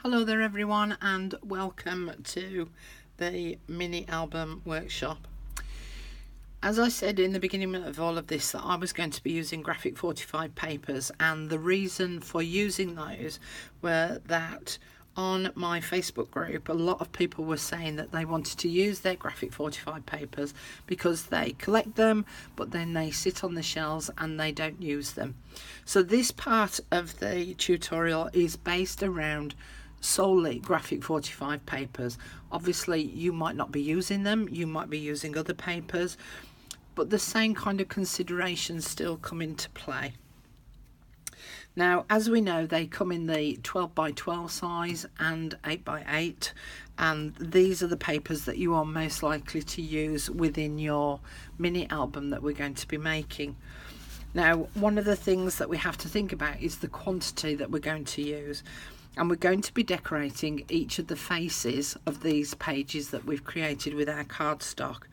Hello there everyone, and welcome to the mini album workshop. As I said in the beginning of all of this that I was going to be using graphic 45 papers, and the reason for using those were that on my Facebook group a lot of people were saying that they wanted to use their graphic 45 papers because they collect them but then they sit on the shelves and they don't use them. So this part of the tutorial is based around solely graphic 45 papers. Obviously you might not be using them, you might be using other papers, but the same kind of considerations still come into play. Now, as we know, they come in the 12 by 12 size and 8 by 8, and these are the papers that you are most likely to use within your mini album that we're going to be making. Now, one of the things that we have to think about is the quantity that we're going to use. And we're going to be decorating each of the faces of these pages that we've created with our cardstock.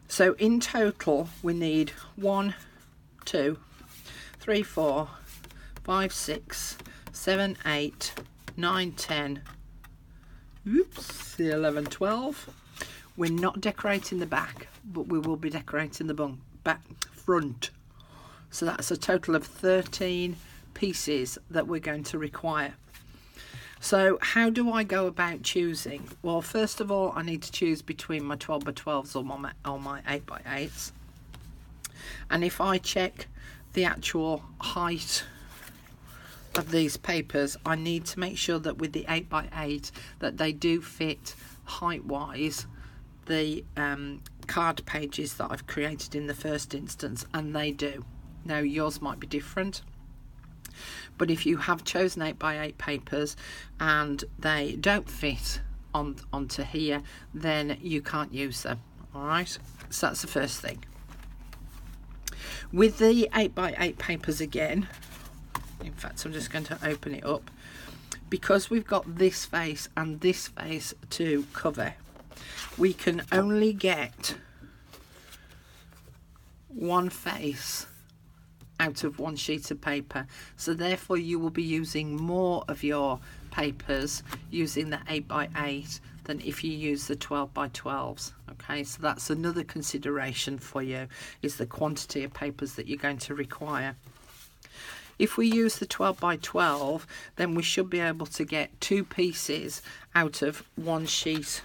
So in total we need 1, 2, 3, 4, 5, 6, 7, 8, 9, 10, 11, 12. We're not decorating the back, but we will be decorating the front. So that's a total of 13 pieces that we're going to require. So how do I go about choosing? Well, first of all, I need to choose between my 12 by 12s or my 8 by 8s. And if I check the actual height of these papers, I need to make sure that with the 8 by 8 that they do fit height-wise the card pages that I've created in the first instance, and they do. Now, yours might be different. But if you have chosen 8 by 8 papers and they don't fit onto here, then you can't use them. Alright, so that's the first thing. With the 8 by 8 papers again, in fact I'm just going to open it up, because we've got this face and this face to cover, we can only get one face out of one sheet of paper, so therefore you will be using more of your papers using the 8 by 8 than if you use the 12 by 12s. Okay, so that's another consideration for you, is the quantity of papers that you're going to require. If we use the 12 by 12, then we should be able to get 2 pieces out of one sheet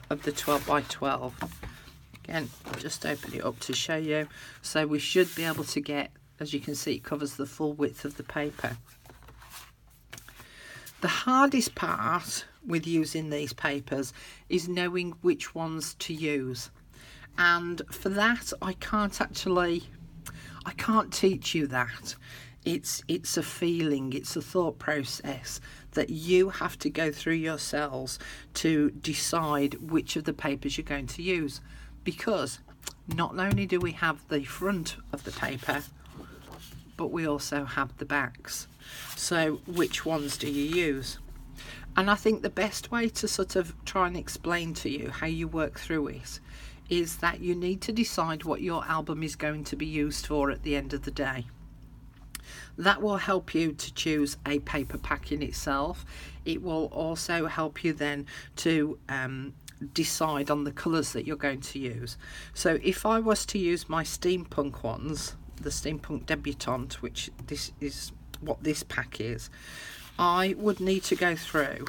of the 12 by 12. Again, I'll just open it up to show you. So we should be able to get, as you can see, it covers the full width of the paper. The hardest part with using these papers is knowing which ones to use. And for that, I can't teach you that. It's a feeling, it's a thought process that you have to go through yourselves to decide which of the papers you're going to use. Because not only do we have the front of the paper, but we also have the backs. So which ones do you use? And I think the best way to sort of try and explain to you how you work through it is that you need to decide what your album is going to be used for at the end of the day. That will help you to choose a paper pack in itself. It will also help you then to decide on the colours that you're going to use. So if I was to use my steampunk ones, the Steampunk Debutante, which this is what this pack is, I would need to go through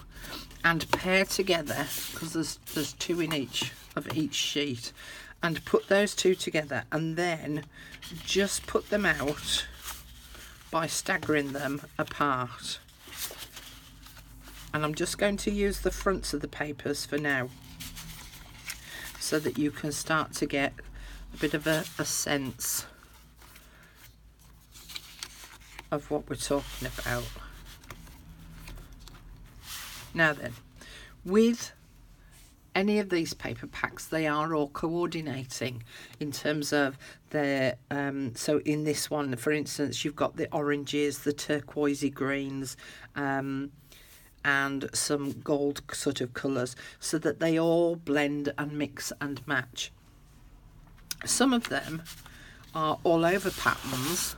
and pair together, because there's 2 in each of each sheet, and put those 2 together and then just put them out by staggering them apart. And I'm just going to use the fronts of the papers for now, so that you can start to get a bit of a sense of what we're talking about. Now then, with any of these paper packs, they are all coordinating in terms of their so in this one, for instance, you've got the oranges, the turquoisey greens, and some gold sort of colours, so that they all blend and mix and match. Some of them are all over patterns,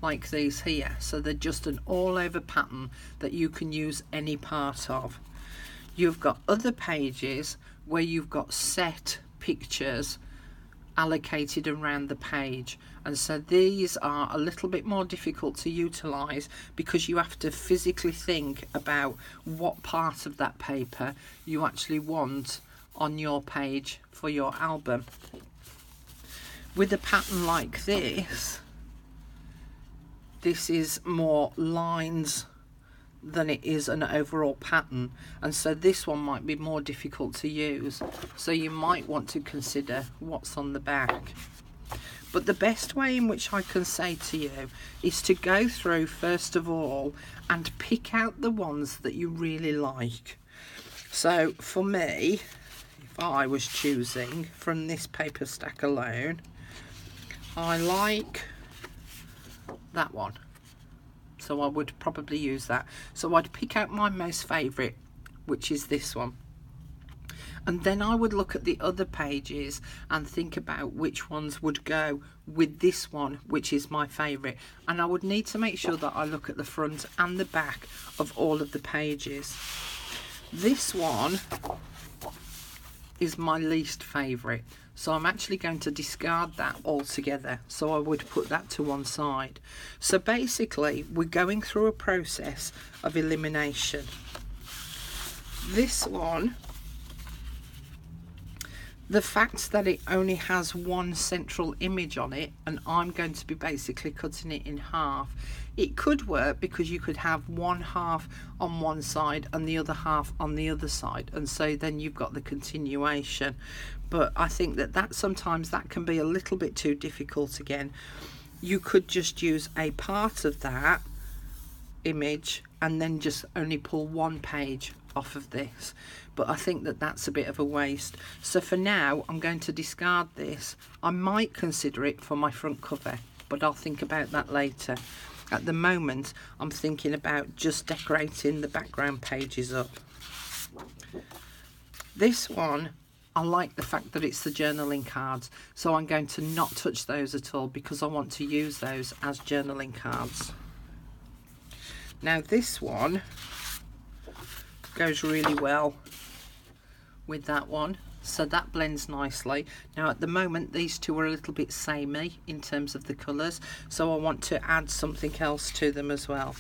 like these here, so they're just an all over pattern that you can use any part of. You've got other pages where you've got set pictures allocated around the page, and so these are a little bit more difficult to utilize because you have to physically think about what part of that paper you actually want on your page for your album. With a pattern like this is more lines than it is an overall pattern, and so this one might be more difficult to use, so you might want to consider what's on the back. But the best way in which I can say to you is to go through first of all and pick out the ones that you really like. So for me, if I was choosing from this paper stack alone, I like that one, so I would probably use that. So I'd pick out my most favourite, which is this one, and then I would look at the other pages and think about which ones would go with this one, which is my favourite, and I would need to make sure that I look at the front and the back of all of the pages. This one is my least favourite, so I'm actually going to discard that altogether, so I would put that to one side. So basically we're going through a process of elimination. This one, the fact that it only has one central image on it, and I'm going to be basically cutting it in half, it could work because you could have one half on one side and the other half on the other side, and so then you've got the continuation. But I think that sometimes that can be a little bit too difficult again. You could just use a part of that image and then just only pull one page off of this, but I think that that's a bit of a waste. So for now I'm going to discard this. I might consider it for my front cover, but I'll think about that later. At the moment I'm thinking about just decorating the background pages up. This one, I like the fact that it's the journaling cards, so I'm going to not touch those at all because I want to use those as journaling cards. Now this one goes really well with that one, so that blends nicely. Now at the moment these two are a little bit samey in terms of the colours, so I want to add something else to them as well.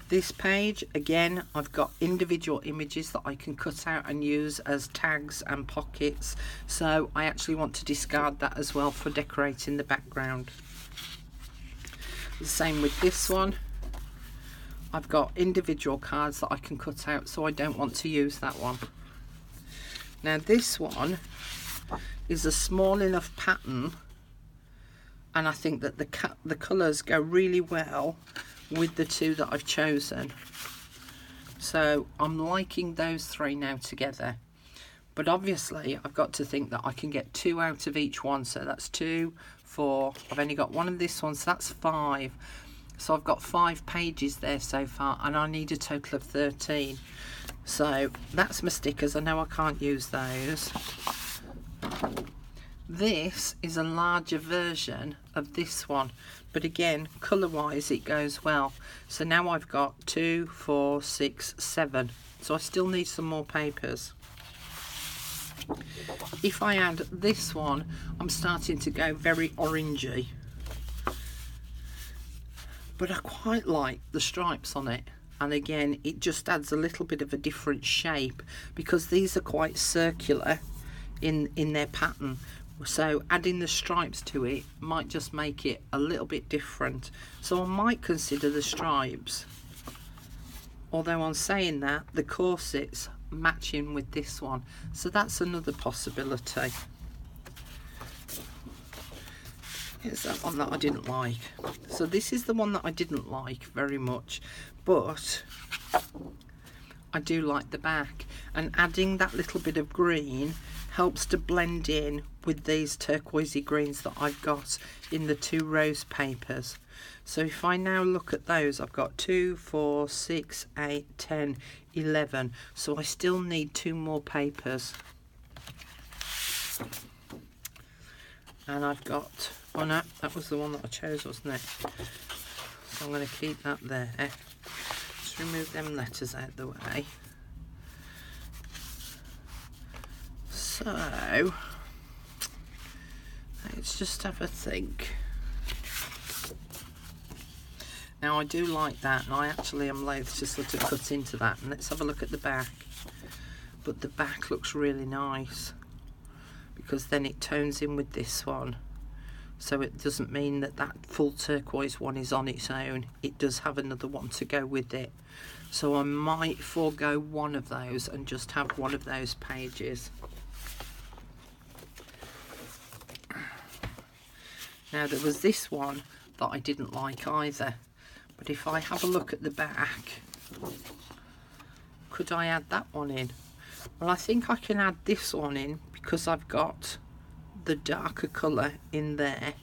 This page, again, I've got individual images that I can cut out and use as tags and pockets, so I actually want to discard that as well for decorating the background. The same with this one. I've got individual cards that I can cut out, so I don't want to use that one. Now this one is a small enough pattern, and I think that the colours go really well with the two that I've chosen, so I'm liking those three now together. But obviously I've got to think that I can get 2 out of each one, so that's 2, 4, I've only got one of this one, so that's 5. So I've got 5 pages there so far, and I need a total of 13. So that's my stickers. I know I can't use those. This is a larger version of this one, but again, colour wise it goes well. So now I've got 2, 4, 6, 7. So I still need some more papers. If I add this one, I'm starting to go very orangey, but I quite like the stripes on it, and again it just adds a little bit of a different shape because these are quite circular in their pattern, so adding the stripes to it might just make it a little bit different. So I might consider the stripes, although on saying that, the corsets matching with this one, so that's another possibility. Here's that one that I didn't like. So this is the one that I didn't like very much, but I do like the back, and adding that little bit of green helps to blend in with these turquoisey greens that I've got in the 2 rose papers. So if I now look at those, I've got 2, 4, 6, 8, 10, 11. So I still need 2 more papers. And I've got Oh no, that was the one that I chose, wasn't it? So I'm going to keep that there. Just remove them letters out the way. So let's just have a think. Now I do like that, and I actually am loath to sort of cut into that. And let's have a look at the back. But the back looks really nice, because then it tones in with this one. So it doesn't mean that that full turquoise one is on its own. It does have another one to go with it. So I might forego one of those and just have one of those pages. Now there was this one that I didn't like either. But if I have a look at the back, could I add that one in? Well, I think I can add this one in because I've got the darker colour in there,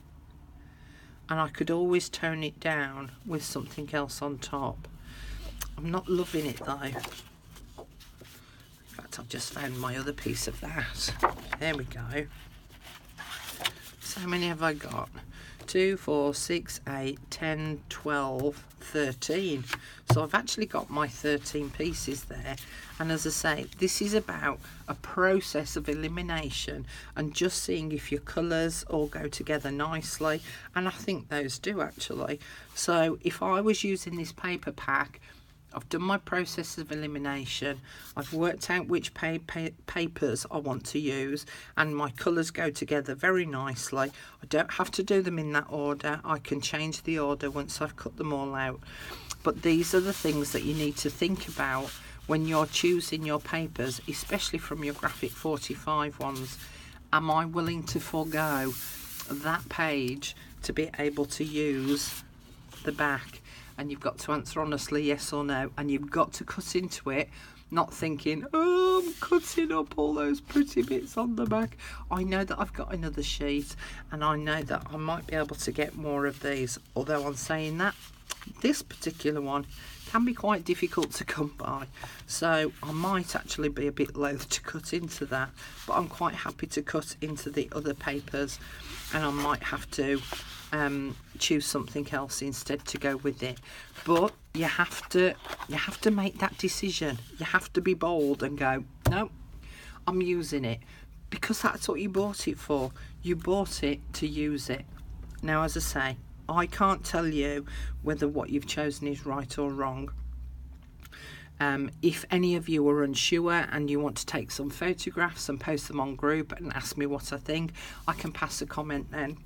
and I could always tone it down with something else on top. I'm not loving it though. In fact, I've just found my other piece of that. There we go. So how many have I got? 2, 4, 6, 8, 10, 12, 13. So I've actually got my 13 pieces there. And as I say, this is about a process of elimination and just seeing if your colours all go together nicely. And I think those do actually. So if I was using this paper pack, I've done my process of elimination, I've worked out which papers I want to use, and my colours go together very nicely. I don't have to do them in that order. I can change the order once I've cut them all out. But these are the things that you need to think about when you're choosing your papers, especially from your Graphic 45 ones. Am I willing to forego that page to be able to use the back? And you've got to answer honestly yes or no, and you've got to cut into it, not thinking, oh, I'm cutting up all those pretty bits on the back. I know that I've got another sheet, and I know that I might be able to get more of these, although I'm saying that this particular one can be quite difficult to come by, so I might actually be a bit loath to cut into that, but I'm quite happy to cut into the other papers, and I might have to choose something else instead to go with it. But you have to make that decision. You have to be bold and go, no, I'm using it, because that's what you bought it for. You bought it to use it. Now, as I say, I can't tell you whether what you've chosen is right or wrong. If any of you are unsure and you want to take some photographs and post them on group and ask me what I think, I can pass a comment then.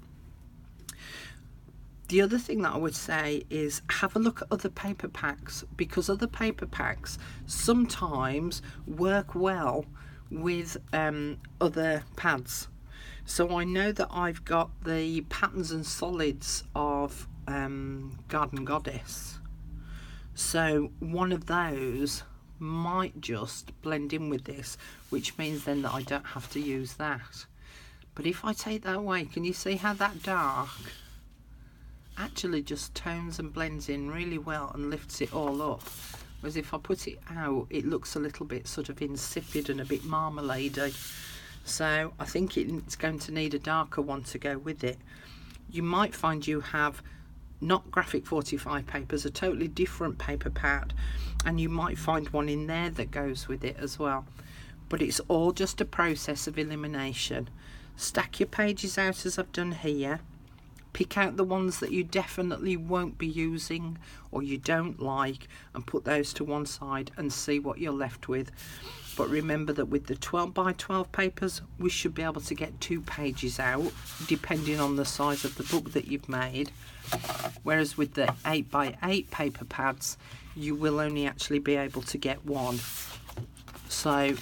The other thing that I would say is have a look at other paper packs, because other paper packs sometimes work well with other pads. So I know that I've got the patterns and solids of Garden Goddess. So one of those might just blend in with this, which means then that I don't have to use that. But if I take that away, can you see how that dark actually just tones and blends in really well and lifts it all up? Whereas if I put it out, it looks a little bit sort of insipid and a bit marmalade-y. So I think it's going to need a darker one to go with it. You might find you have not Graphic 45 papers, a totally different paper pad, and you might find one in there that goes with it as well. But it's all just a process of elimination. Stack your pages out as I've done here. Pick out the ones that you definitely won't be using or you don't like, and put those to one side and see what you're left with. But remember that with the 12 by 12 papers, we should be able to get 2 pages out, depending on the size of the book that you've made. Whereas with the 8 by 8 paper pads, you will only actually be able to get 1. So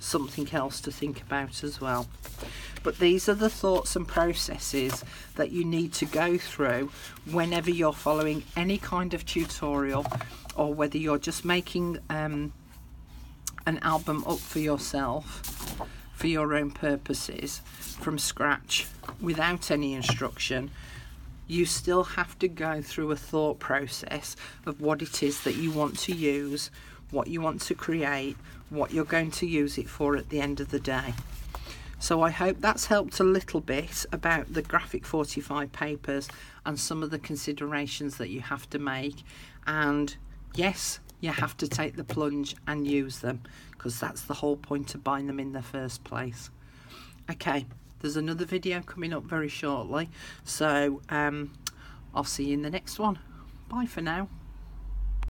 something else to think about as well. But these are the thoughts and processes that you need to go through whenever you're following any kind of tutorial, or whether you're just making an album up for yourself for your own purposes from scratch without any instruction. You still have to go through a thought process of what it is that you want to use, what you want to create, what you're going to use it for at the end of the day. So I hope that's helped a little bit about the graphic 45 papers and some of the considerations that you have to make. And yes, you have to take the plunge and use them, because that's the whole point of buying them in the first place. Okay, there's another video coming up very shortly, so I'll see you in the next one. Bye for now.